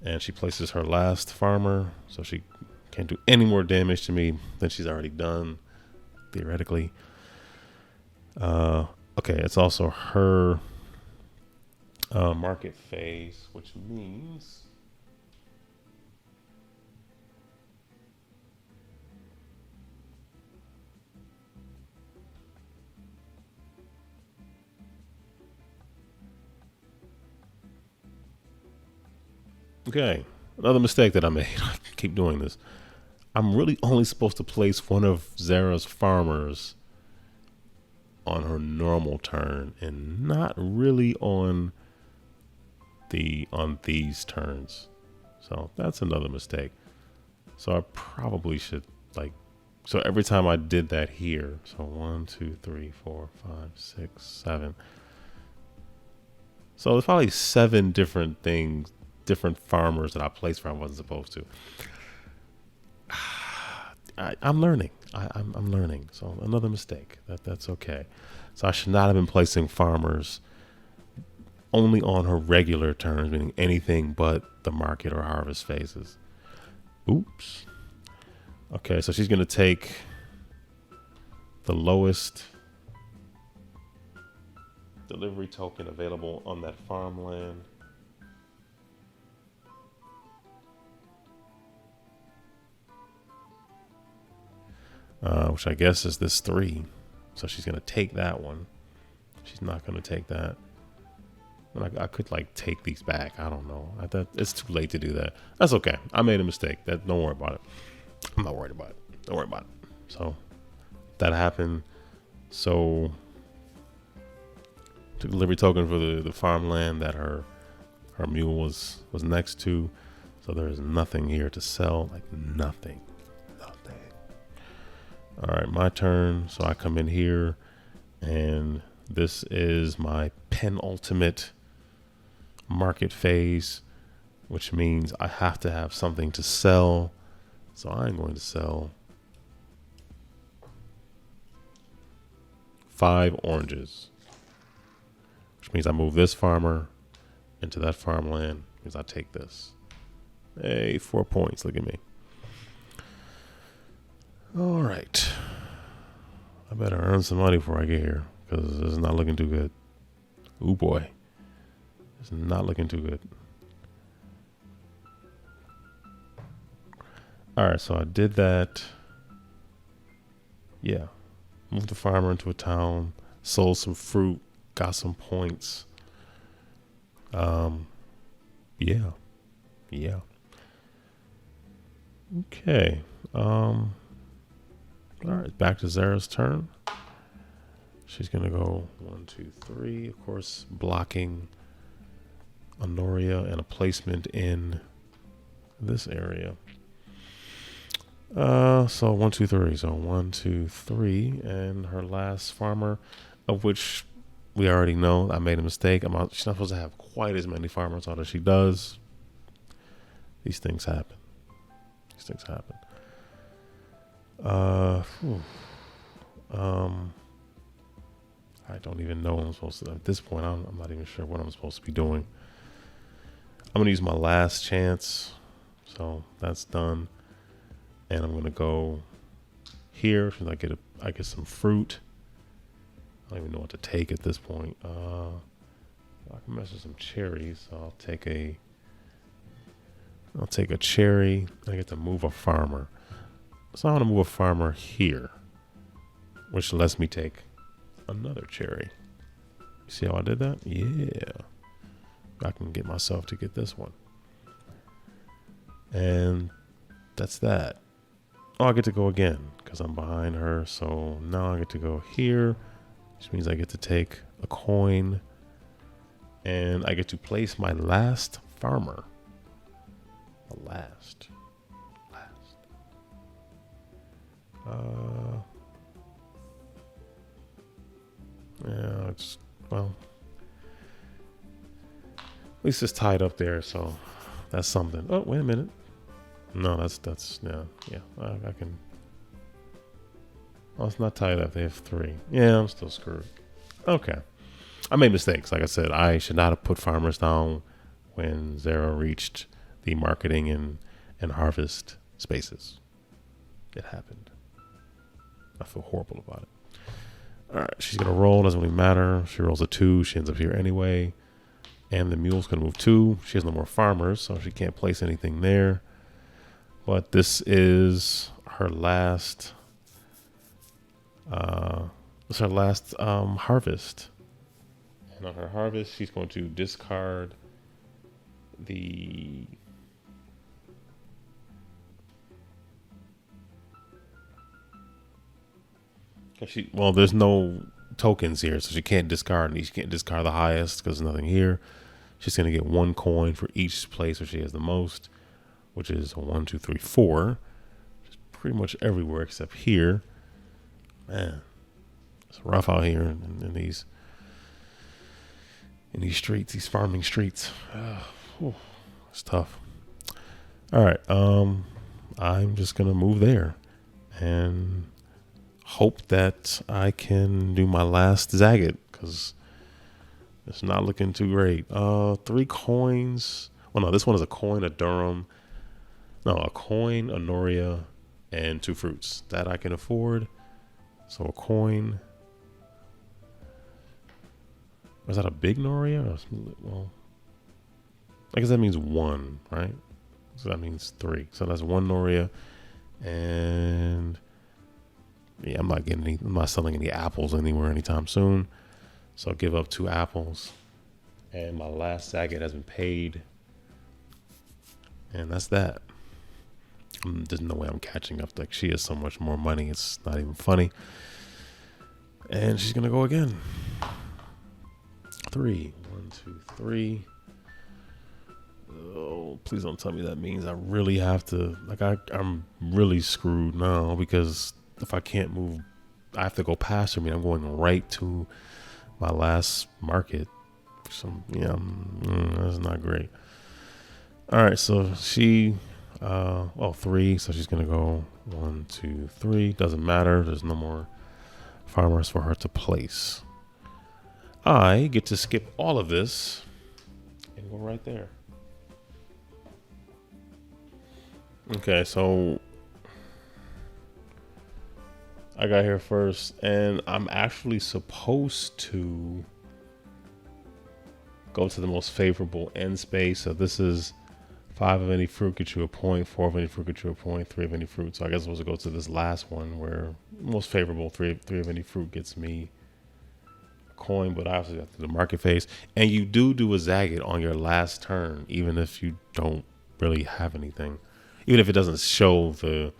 And she places her last farmer. So she can't do any more damage to me than she's already done, theoretically. Okay, it's also her market phase, which means... Okay, another mistake that I made. I keep doing this. I'm really only supposed to place one of Zara's farmers on her normal turn and not really on these turns. So that's another mistake. So I probably should so every time I did that here, so 1, 2, 3, 4, 5, 6, 7. So there's probably 7 different things, different farmers that I placed where I wasn't supposed to. I'm learning. I'm learning. So another mistake. That's okay. So I should not have been placing farmers only on her regular turns, meaning anything but the market or harvest phases. Oops. Okay, so she's going to take the lowest delivery token available on that farmland. Which I guess is this 3. So she's going to take that one. She's not going to take that. And I could take these back. I don't know. It's too late to do that. That's okay. I made a mistake. Don't worry about it. I'm not worried about it. Don't worry about it. So that happened. So took delivery token for the farmland that her mule was next to. So there's nothing here to sell. Nothing. All right, my turn. So I come in here, and this is my penultimate market phase, which means I have to have something to sell. So I'm going to sell 5 oranges, which means I move this farmer into that farmland, because I take this. Hey, 4 points. Look at me. All right. I better earn some money before I get here, because it's not looking too good. Ooh, boy. It's not looking too good. All right, so I did that. Yeah. Moved the farmer into a town, sold some fruit, got some points. Yeah. Okay. All right, back to Zara's turn. She's gonna go 1, 2, 3. Of course, blocking Honoria and a placement in this area. So 1, 2, 3. So 1, 2, 3, and her last farmer, of which we already know I made a mistake. She's not supposed to have quite as many farmers on as she does. These things happen. I don't even know what I'm supposed to. At this point, I'm not even sure what I'm supposed to be doing. I'm gonna use my last chance, so that's done, and I'm gonna go here. Since I get some fruit. I don't even know what to take at this point. I can mess with some cherries, so I'll take a cherry. I get to move a farmer. So I want to move a farmer here, which lets me take another cherry. You see how I did that? Yeah. I can get myself to get this one. And that's that. Oh, I get to go again because I'm behind her. So now I get to go here, which means I get to take a coin. And I get to place my last farmer. The last. Yeah, well, at least it's tied up there, so that's something. Oh, wait a minute. No, that's yeah. I can. Oh, it's not tied up. They have 3. Yeah, I'm still screwed. Okay. I made mistakes. Like I said, I should not have put farmers down when Zara reached the marketing and harvest spaces. It happened. I feel horrible about it. All right, she's going to roll. Doesn't really matter. She rolls a 2. She ends up here anyway. And the mule's going to move 2. She has no more farmers, so she can't place anything there. But this is her last... it's her last harvest. And on her harvest, she's going to discard the... Well, there's no tokens here, so she can't discard these. She can't discard the highest because there's nothing here. She's going to get 1 coin for each place where she has the most, which is 1, 2, 3, 4. Just pretty much everywhere except here. Man, it's rough out here in these streets, these farming streets. It's tough. All right, I'm just going to move there and hope that I can do my last Zagat because it's not looking too great. 3 coins. Well, no, this one is a coin, a Durham. No, a coin, a Noria, and 2 fruits. That I can afford. So a coin. Was that a big Noria? Well, I guess that means 1, right? So that means 3. So that's 1 Noria. And... yeah, I'm not selling any apples anywhere anytime soon. So I'll give up 2 apples. And my last Zagat has been paid. And that's that. There's no way I'm catching up. Like, she has so much more money. It's not even funny. And she's going to go again. 3. 1, 2, 3. Oh, please don't tell me that means I really have to. Like, I'm really screwed now because... if I can't move, I have to go past her. I mean, I'm going right to my last market. That's not great. All right, so she, 3. So she's gonna go 1, 2, 3. Doesn't matter. There's no more farmers for her to place. I get to skip all of this and go right there. Okay, so. I got here first, and I'm actually supposed to go to the most favorable end space. So this is 5 of any fruit gets you a point, 4 of any fruit gets you a point, 3 of any fruit. So I guess I'm supposed to go to this last one where most favorable 3 of any fruit gets me a coin, but I also got to the market phase. And you do a Zagat on your last turn, even if you don't really have anything, even if it doesn't show the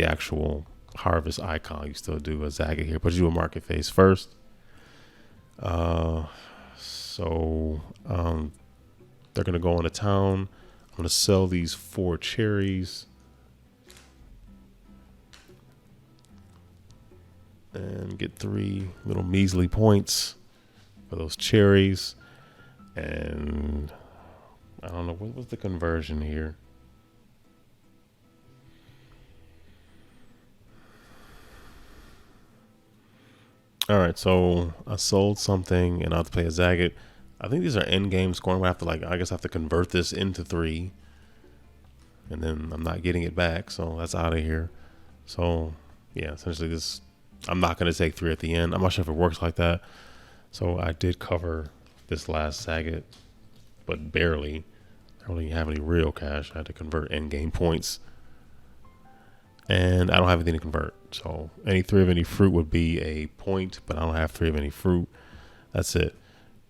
actual harvest icon, you still do a Zagat here, but you do a market phase first. They're gonna go into town. I'm gonna sell these 4 cherries and get 3 little measly points for those cherries. And I don't know, what was the conversion here? All right, so I sold something and I have to play a Zagat. I think these are end game scoring. I have to I have to convert this into 3, and then I'm not getting it back, so that's out of here. So yeah, essentially I'm not going to take 3 at the end. I'm not sure if it works like that. So I did cover this last Zagat, but barely. I don't even have any real cash. I had to convert end game points. And I don't have anything to convert. So any 3 of any fruit would be a point, but I don't have 3 of any fruit. That's it.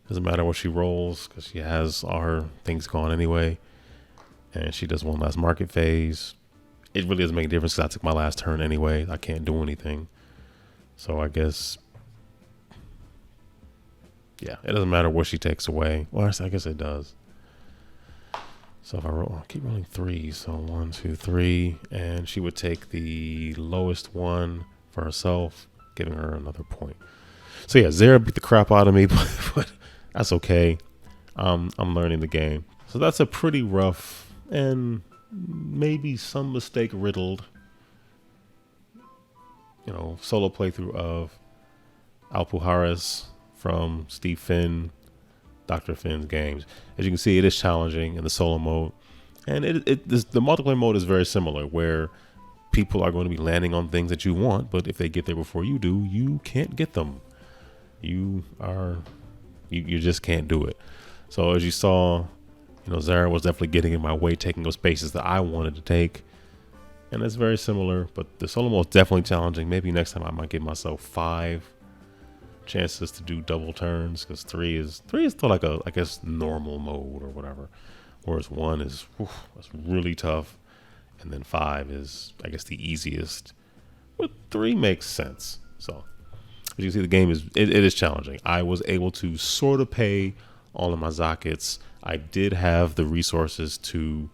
Doesn't matter what she rolls because she has all her things gone anyway. And she does one last market phase. It really doesn't make a difference because I took my last turn anyway. I can't do anything. So I guess, yeah, it doesn't matter what she takes away. Well, I guess it does. So if I keep rolling 3, so 1, 2, 3, and she would take the lowest one for herself, giving her another point. So yeah, Zara beat the crap out of me, but that's okay. I'm learning the game. So that's a pretty rough and maybe some mistake riddled, solo playthrough of Alpujarras from Steve Finn, Dr. Finn's games. As you can see, it is challenging in the solo mode, and the multiplayer mode is very similar, where people are going to be landing on things that you want, but if they get there before you do, you can't get them. You just can't do it. So as you saw, Zara was definitely getting in my way, taking those spaces that I wanted to take. And it's very similar, but the solo mode is definitely challenging. Maybe next time I might give myself 5 chances to do double turns, because 3 is still like I guess normal mode or whatever. Whereas 1 is, that's really tough. And then 5 is, I guess, the easiest. But 3 makes sense. So as you can see, the game it is challenging. I was able to sort of pay all of my sockets. I did have the resources to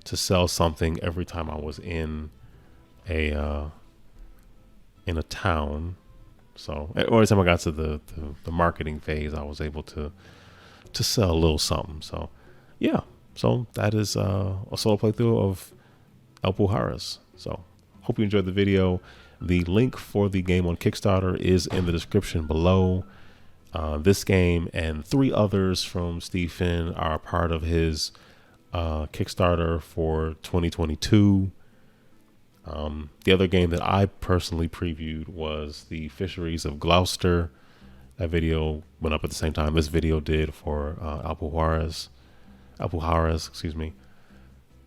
sell something every time I was in a town. So every time I got to the marketing phase, I was able to sell a little something. So yeah, so that is a solo playthrough of Alpujarras. So hope you enjoyed the video. The link for the game on Kickstarter is in the description below. This game and 3 others from Steve Finn are part of his Kickstarter for 2022. The other game that I personally previewed was the Fisheries of Gloucester. That video went up at the same time this video did for Alpujarras, excuse me.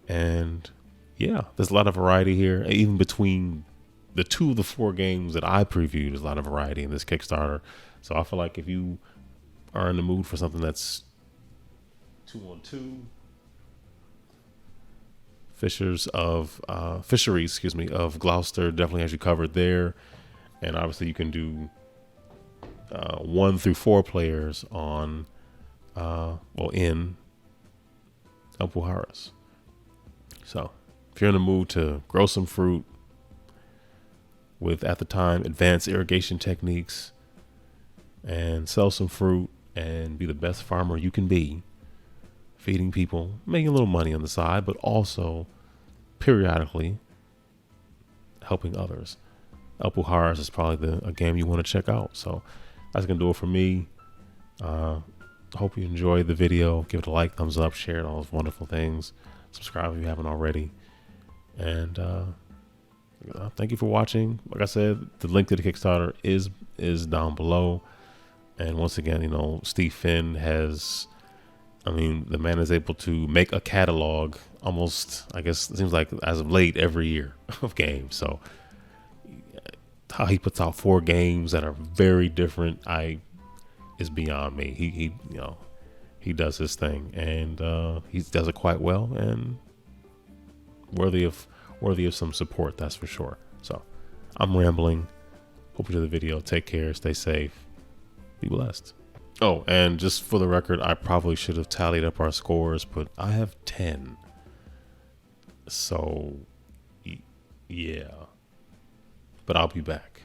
And yeah, there's a lot of variety here. Even between the 2 of the 4 games that I previewed, there's a lot of variety in this Kickstarter. So I feel like if you are in the mood for something that's 2-on-2, Fisheries of Gloucester definitely has you covered there. And obviously you can do 1 through 4 players on in Alpujarras. So if you're in the mood to grow some fruit with, at the time, advanced irrigation techniques, and sell some fruit and be the best farmer you can be, feeding people, making a little money on the side, but also periodically helping others, Alpujarras is probably a game you want to check out. So that's gonna do it for me. Hope you enjoyed the video. Give it a like, thumbs up, share it, all those wonderful things. Subscribe if you haven't already. And thank you for watching. Like I said, the link to the Kickstarter is down below. And once again, Steve Finn the man is able to make a catalog almost, I guess it seems like as of late, every year of games. So how he puts out 4 games that are very different is beyond me. He does his thing, and he does it quite well, and worthy of some support, that's for sure. So I'm rambling. Hope you enjoyed the video. Take care, stay safe, be blessed. Oh, and just for the record, I probably should have tallied up our scores, but I have 10. So yeah, but I'll be back.